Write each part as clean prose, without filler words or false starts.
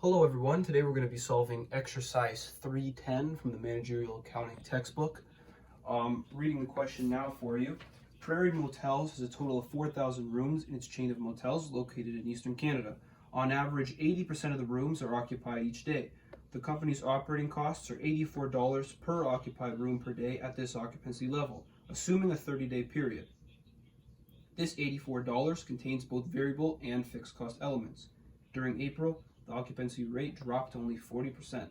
Hello everyone, today we're going to be solving exercise 310 from the Managerial Accounting textbook. Reading the question now for you. Prairie Motels has a total of 4,000 rooms in its chain of motels located in Eastern Canada. On average, 80% of the rooms are occupied each day. The company's operating costs are $84 per occupied room per day at this occupancy level, assuming a 30-day period. This $84 contains both variable and fixed cost elements. During April, the occupancy rate dropped to only 40%.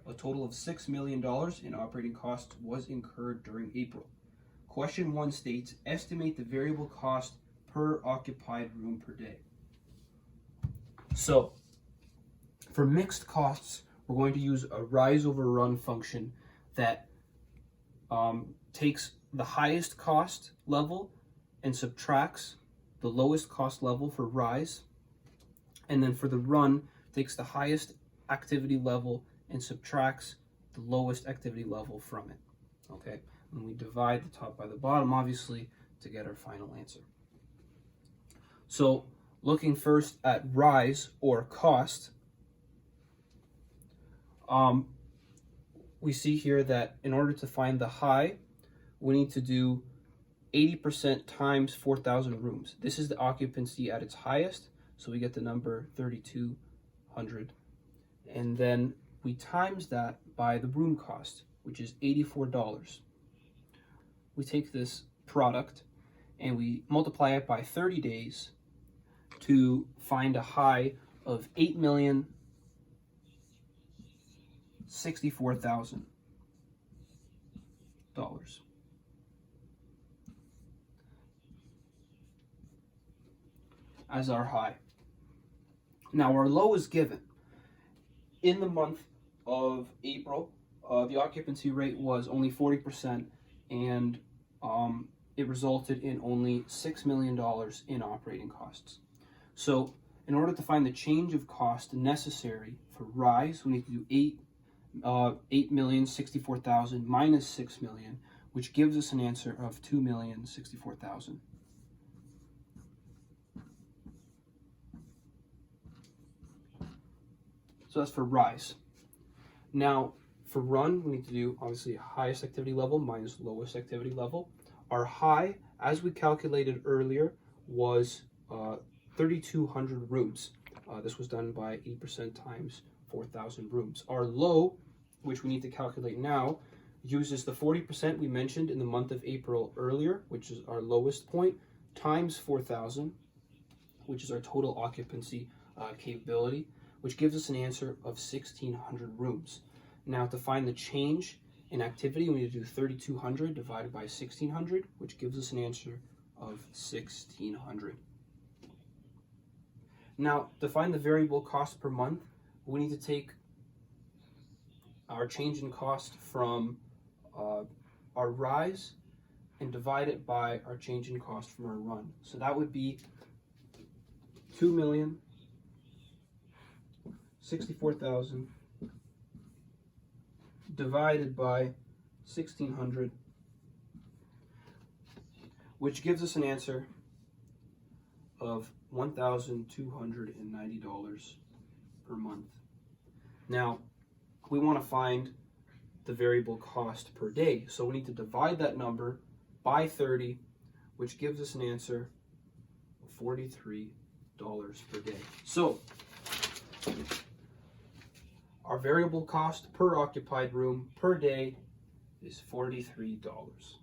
A total of $6 million in operating costs was incurred during April. Question 1 states, estimate the variable cost per occupied room per day. So, for mixed costs, we're going to use a rise over run function that takes the highest cost level and subtracts the lowest cost level for rise, and then for the run, takes the highest activity level and subtracts the lowest activity level from it. Okay, and we divide the top by the bottom, obviously, to get our final answer. So, looking first at rise or cost, we see here that in order to find the high, we need to do 80% times 4,000 rooms. This is the occupancy at its highest, so we get the number 3,200. And then we times that by the room cost, which is $84. We take this product and we multiply it by 30 days to find a high of $8,064,000 as our high. Now our low is given. In the month of April, the occupancy rate was only 40%, and it resulted in only $6 million in operating costs. So in order to find the change of cost necessary for rise, we need to do $8,064,000 minus $6 million, which gives us an answer of $2,064,000. So that's for rise. Now, for run, we need to do, obviously, highest activity level minus lowest activity level. Our high, as we calculated earlier, was 3,200 rooms. This was done by 8% times 4,000 rooms. Our low, which we need to calculate now, uses the 40% we mentioned in the month of April earlier, which is our lowest point, times 4,000, which is our total occupancy capability, which gives us an answer of 1,600 rooms. Now, to find the change in activity, we need to do 3,200 divided by 1,600, which gives us an answer of 1,600. Now, to find the variable cost per month, we need to take our change in cost from our rise and divide it by our change in cost from our run. So that would be 2,064,000 divided by 1,600, which gives us an answer of $1,290 per month. Now, we want to find the variable cost per day, so we need to divide that number by 30, which gives us an answer of $43 per day. So, our variable cost per occupied room per day is $43.